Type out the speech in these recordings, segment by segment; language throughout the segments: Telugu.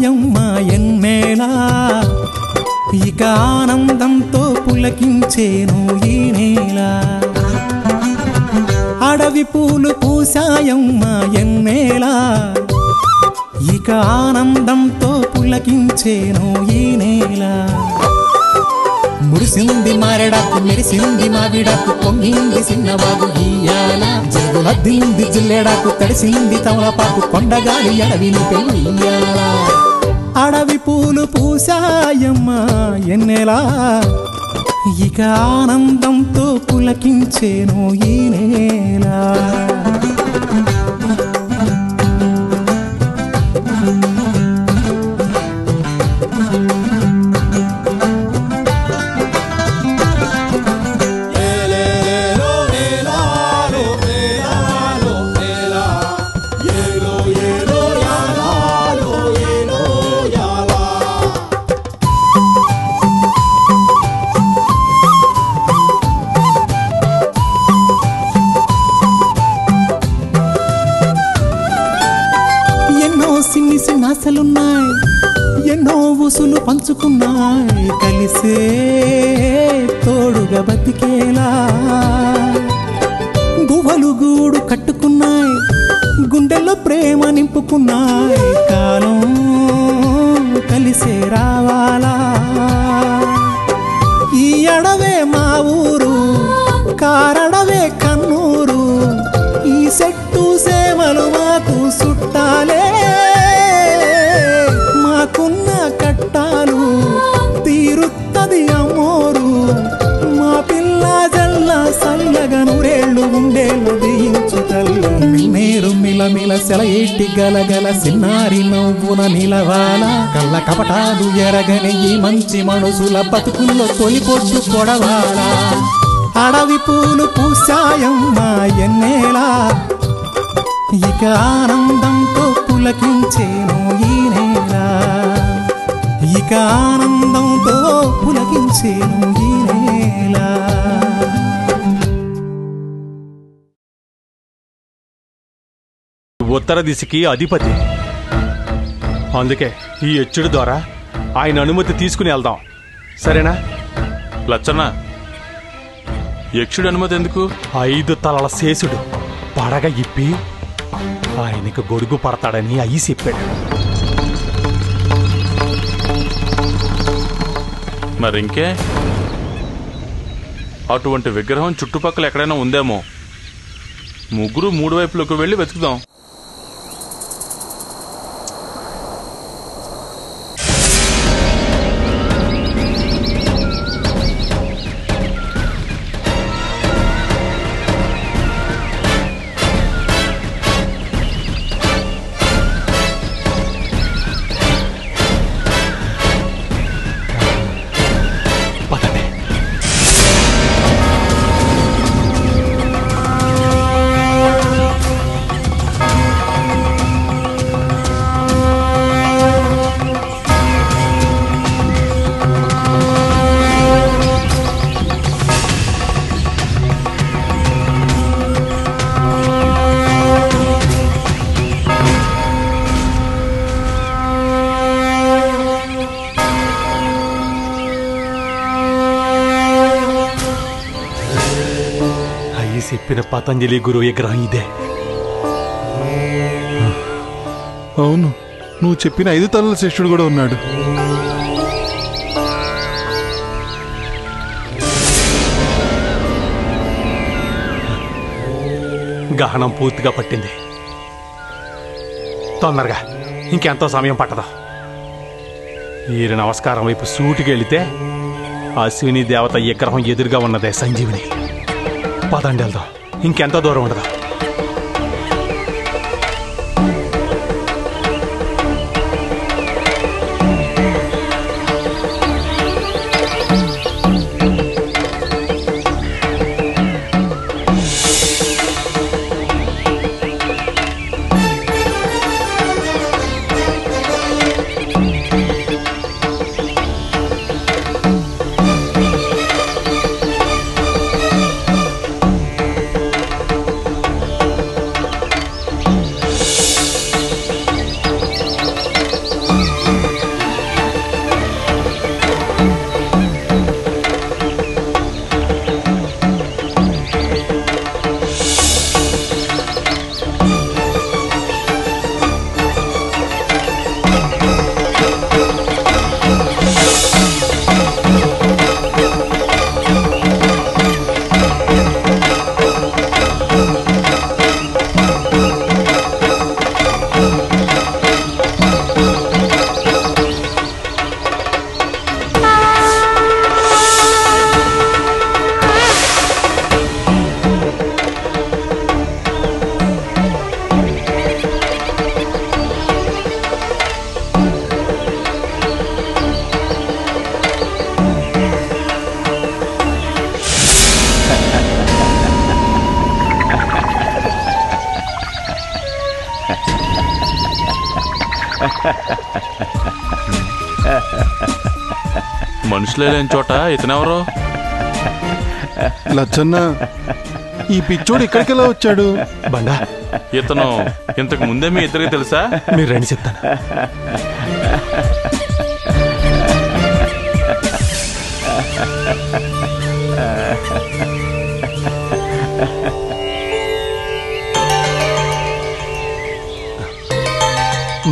పూసాయమ్మ ఎన్నేలా ఇక ఆనందంతో పులకించేను ఈ నేల అడవి పూలు పూసాయమ్మ ఎన్నేలా ఇక ఆనందంతో పులకించేను ఈ నేల మురిసింది మారెడాకు మెరిసింది మావిడాకు పొంగింది సిన్నవాగు ఇయ్యాల జరుగులద్దింది జిల్లెడాకు తడిసింది తమలపాకు కొండగాలి అడవిని పెళ్ళియ్యాల అడవి పూలు పూసాయమ్మ ఎన్నెలా ఇక ఆనందంతో పులకించేను ఈ నేల ఆశలున్నాయి ఎన్నో ఊసులు పంచుకున్నాయి కలిసే తోడుగా బతికేలా గువ్వలు గూడు కట్టుకున్నాయి గుండెల్లో ప్రేమ నింపుకున్నాయి కాలం కలిసే రావాలా ఈ అడవే మా ఊరు కారడవే కన్నూరు ఈ చెట్టు సేమలు మాకు చుట్టాలే మాకున్న కట్టాలు తీరుత్తది అమ్మోరు మా పిల్ల జల్ల సల్లగా నూరేళ్ళు ఉండేళ్ళు దీయించు తల్లు మేరు మిలమిల సెలయేటి గలగల సిన్నారి నవ్వున నిలవాల కళ్ళ కపటాలు ఎరగని ఈ మంచి మనుషుల బతుకుల్లో తొలిపొట్టు కొడవాల అడవి పూలు పూసాయమ్మ ఎన్నేలా ఇక ఆనందంతో పులకించేను ఈ నేల ఇక ఆనందంతో పులకించేను ఈ నేల ఉత్తర దిశకి అధిపతి అందుకే ఈ ఎచ్చుడు ద్వారా ఆయన అనుమతి తీసుకుని వెళ్దాం సరేనా లచ్చన్న యక్షుడు అనుమతి ఎందుకు 5 తలల శేషుడు పడగ ఇప్పి ఆయనకు గొడుగు పడతాడని అయ్యి చెప్పాడు మరింకే అటువంటి విగ్రహం చుట్టుపక్కల ఎక్కడైనా ఉందేమో ముగ్గురు 3 వైపులకు వెళ్ళి వెతుకుదాం చెప్పిన పతంజలి గురు విగ్రహం ఇదే అవును నువ్వు చెప్పిన 5 తలల శిష్యుడు కూడా ఉన్నాడు గహనం పూర్తిగా పట్టింది తొందరగా ఇంకెంతో సమయం పట్టదా ఈయన నమస్కారం వైపు సూటికి వెళితే అశ్విని దేవత విగ్రహం ఎదురుగా ఉన్నదే సంజీవిని పదండి వెళ్దాం ఇంకెంతో దూరం ఉండదా మనుషులే లేని చోట ఇతనెవరో? లచ్చన్న, ఈ పిచ్చోడు ఇక్కడికెలా వచ్చాడు? బండా, ఇతను ఇంతకు ముందే మీ ఇద్దరికి తెలుసా? మీరు రండి చెప్తాను.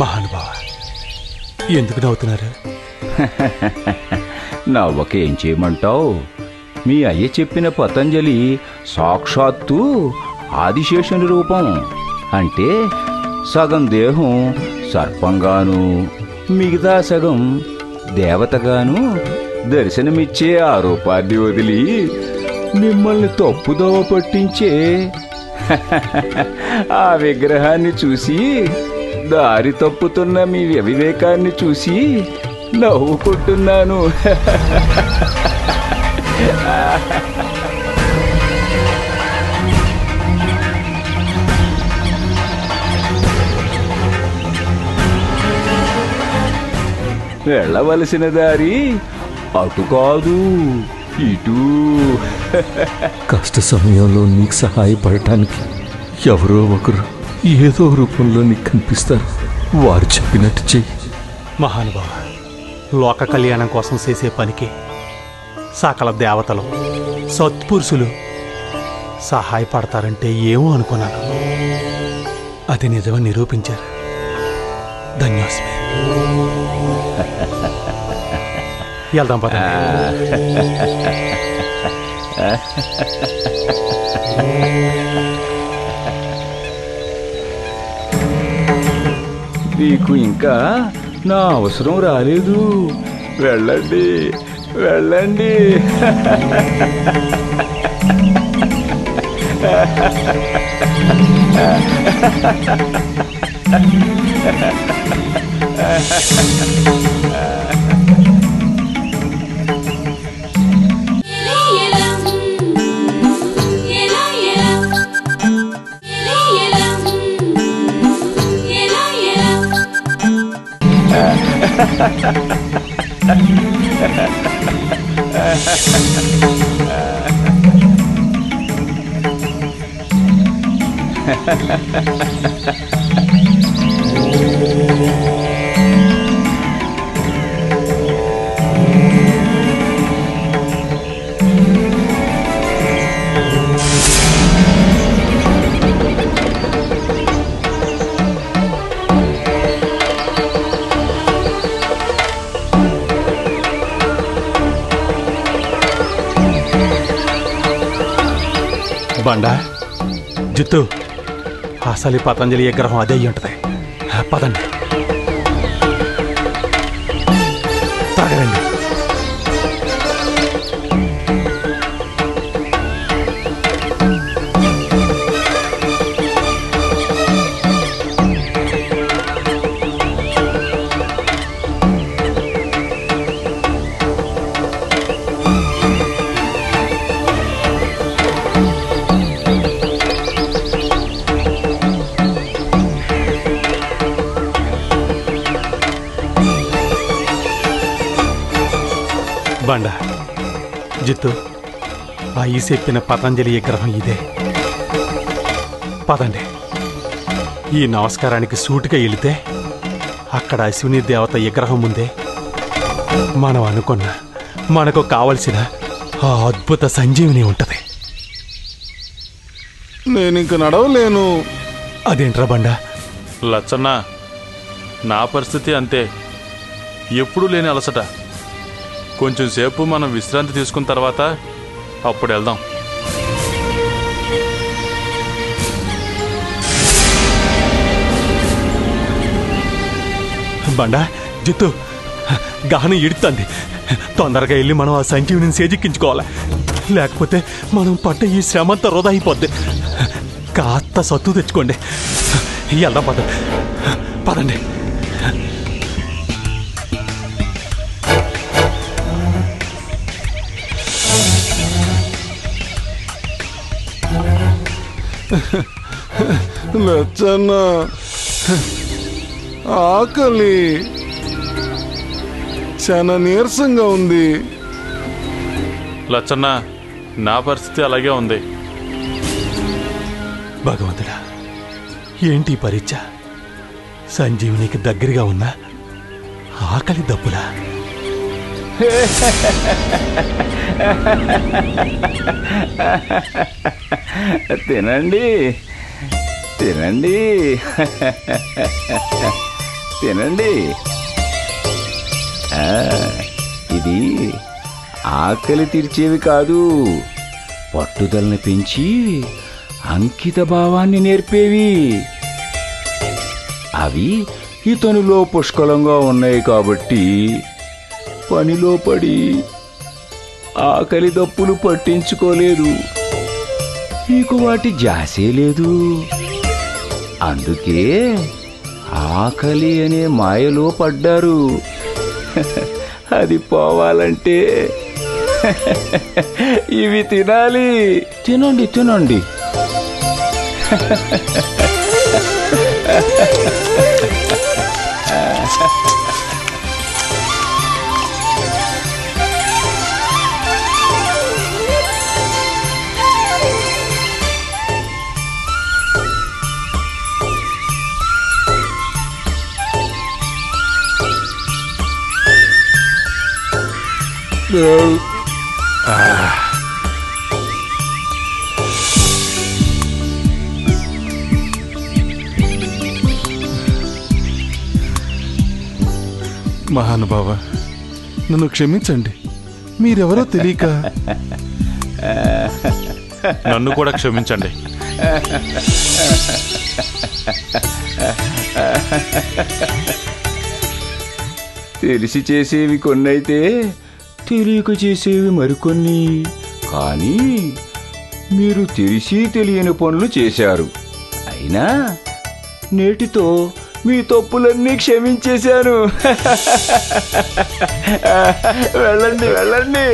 మహానుభావ, ఎందుకు నవ్వుతున్నారు? నవ్వక ఏం చేయమంటావు? మీ అయ్య చెప్పిన పతంజలి సాక్షాత్తు ఆదిశేషుని రూపం. అంటే సగం దేహం సర్పంగాను, మిగతా సగం దేవతగాను దర్శనమిచ్చే ఆ రూపాన్ని వదిలి మిమ్మల్ని తప్పుదోవ పట్టించే ఆ విగ్రహాన్ని చూసి, దారి తప్పుతున్న మీ అవివేకాన్ని చూసి నవ్వుకుంటున్నాను. వెళ్ళవలసిన దారి అటు కాదు, ఇటు. కష్ట సమయంలో నీకు సహాయపడటానికి ఎవరో ఒకరు ఏదో రూపంలో నీకు కనిపిస్తారు. వారు చెప్పినట్టు చెయ్యి. మహానుభావ, లోక కళ్యాణం కోసం చేసే పనికి సకల దేవతలు, సత్పురుషులు సహాయపడతారంటే ఏమో అనుకున్నాను. అది నిజమని నిరూపించారు. ధన్యోస్మి. వెళ్దాం పద. నీకు ఇంకా నా అవసరం రాలేదు. వెళ్ళండి, వెళ్ళండి. బండా, జిత్తు, అసలు ఈ పతంజలి విగ్రహం అదే అయ్యి ఉంటుంది. పదండి, త్వరగండి. బండా, జిత్తు, ఆ ఈ చెప్పిన పతంజలి విగ్రహం ఇదే. పదండి. ఈ నమస్కారానికి సూటిగా వెళితే అక్కడ అశ్విని దేవత విగ్రహం ముందే మనం అనుకున్న, మనకు కావలసిన ఆ అద్భుత సంజీవిని ఉంటది. నేనింక నడవలేను. అదేంట్రా బండా? లచ్చన్న, నా పరిస్థితి అంతే. ఎప్పుడూ లేని అలసట. కొంచెం సేపు మనం విశ్రాంతి తీసుకున్న తర్వాత అప్పుడు వెళ్దాం. బండా, జిత్తు, గానం ఇడుతుంది. తొందరగా వెళ్ళి మనం ఆ సంజీవిని సేజిక్కించుకోవాలి. లేకపోతే మనం పట్ట ఈ శ్రమంతా వృధా అయిపోద్ది. కాస్త సత్తు తెచ్చుకోండి. వెళ్దాం పద. పదండి. లచ్చన్న, ఆకలి. చాలా నీరసంగా ఉంది. లచ్చన్న, నా పరిస్థితి అలాగే ఉంది. భగవంతుడా, ఏంటి పరీక్ష? సంజీవునికి దగ్గరగా ఉన్నా ఆకలి దప్పులా. తినండి తినండి తినండి. ఇది ఆకలి తీర్చేవి కాదు, పట్టుదలని పెంచి అంకిత భావాన్ని నేర్పేవి. అవి ఇతనిలో పుష్కలంగా ఉన్నాయి కాబట్టి పనిలో పడి ఆకలి దప్పులు పట్టించుకోలేదు. మీకు వాటి జాసే లేదు. అందుకే ఆకలి అనే మాయలో పడ్డారు. అది పోవాలంటే ఇవి తినాలి. తినండి తినండి. మహానుభావ, నన్ను క్షమించండి. మీరెవరో తెలియక. నన్ను కూడా క్షమించండి. తెలిసి చేసేవి కొన్నైతే తెలియక చేసేవి మరికొన్ని. కానీ మీరు తెలిసి తెలియని పనులు చేశారు. అయినా నేటితో మీ తప్పులన్నీ క్షమించేశాను. వెళ్ళండి వెళ్ళండి.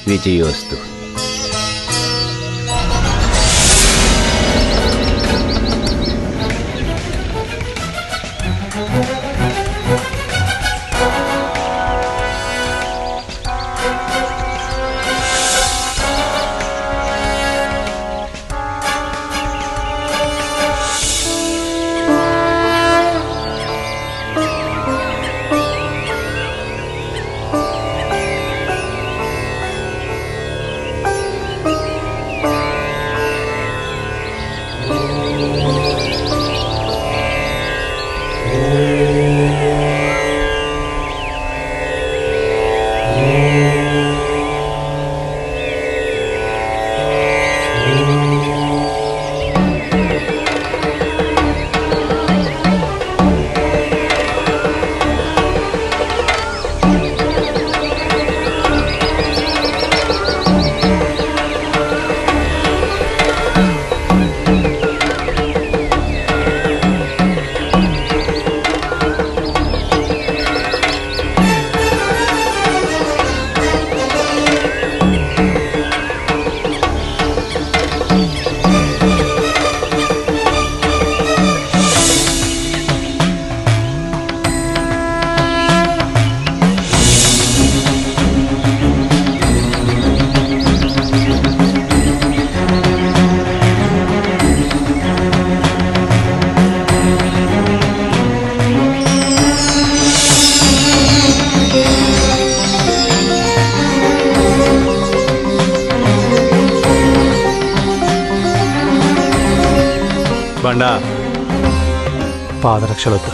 విజయోస్తు. బండా, పాదరక్షలొద్దు.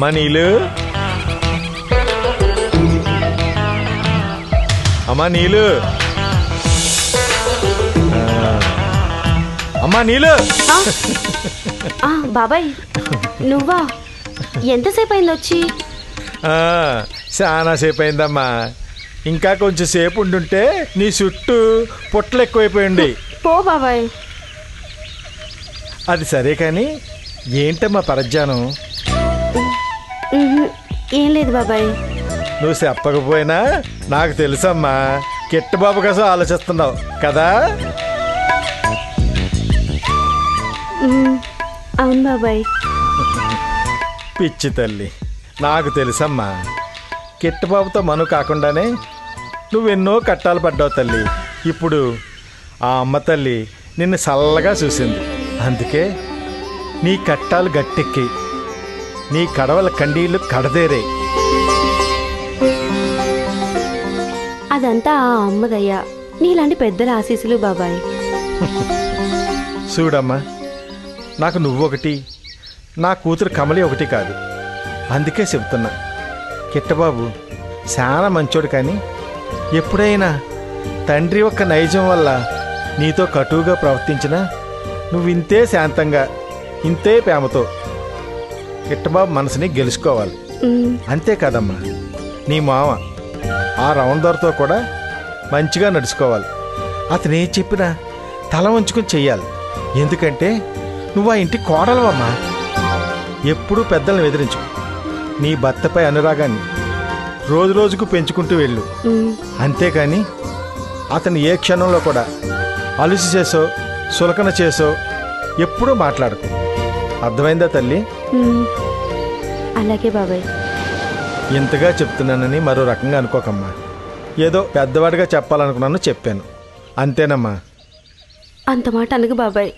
అమ్మా నీలు, అమ్మా నీలు, అమ్మా నీలు. బాబాయ్ నువ్వా? ఎంతసేపు అయింది వచ్చి? చాలా సేపు అయిందమ్మా. ఇంకా కొంచెం సేపు ఉండుంటే నీ చుట్టూ పొట్టలు ఎక్కువైపోయింది. పో బాబాయ్. అది సరే కానీ ఏంటమ్మా పరధ్యానం? ఏం లేదు బాబాయ్. నువ్వు చెప్పకపోయినా నాకు తెలుసమ్మా, కిట్టబాబు కోసం ఆలోచిస్తున్నావు కదా. అవును బాబాయ్. పిచ్చి తల్లి, నాకు తెలుసమ్మా. కిట్టబాబుతో మను కాకుండానే నువ్వెన్నో కట్టాలు పడ్డావు తల్లి. ఇప్పుడు ఆ అమ్మ తల్లి నిన్ను చల్లగా చూసింది. అందుకే నీ కట్టాలు గట్టెక్కి, నీ కడవల కండీళ్ళు కడదేరే. అదంతా ఆ అమ్మదయ్యా, నీలాంటి పెద్దల ఆశీస్సులు బాబాయ్. చూడమ్మా, నాకు నువ్వొకటి, నా కూతురు కమలి ఒకటి కాదు. అందుకే చెబుతున్నా, కిట్టబాబు చాలా మంచోడు. కానీ ఎప్పుడైనా తండ్రి యొక్క నైజం వల్ల నీతో కటువుగా ప్రవర్తించినా నువ్వు ఇంతే శాంతంగా, ఇంతే ప్రేమతో కిట్టబాబు మనసుని గెలుచుకోవాలి. అంతేకాదమ్మా, నీ మామ ఆ రౌండర్తో కూడా మంచిగా నడుచుకోవాలి. అతను ఏం చెప్పినా తల వంచుకొని చెయ్యాలి. ఎందుకంటే నువ్వు ఆ ఇంటి కోడలవమ్మా. ఎప్పుడూ పెద్దలను ఎదిరించు. నీ భర్తపై అనురాగాన్ని రోజు రోజుకు పెంచుకుంటూ వెళ్ళు. అంతేకాని అతను ఏ క్షణంలో కూడా అలుసు చేసో సులకన చేసో ఎప్పుడూ మాట్లాడకు. అర్థమైందా తల్లి? అలాగే బాబాయ్. ఇంతగా చెప్తున్నానని మరో రకంగా అనుకోకమ్మా. ఏదో పెద్దవాడిగా చెప్పాలనుకున్నాను, చెప్పాను. అంతేనమ్మా. అంత మాట అనగు బాబాయ్.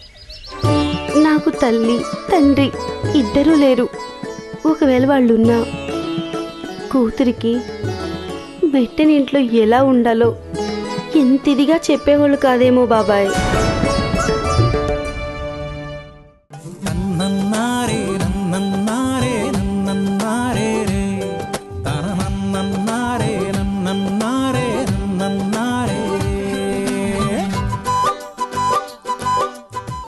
నాకు తల్లి తండ్రి ఇద్దరూ లేరు. ఒకవేళ వాళ్ళున్నా కూతురికి మెట్టని ఇంట్లో ఎలా ఉండాలో ఎంత ఇదిగా చెప్పేవాళ్ళు కాదేమో బాబాయ్.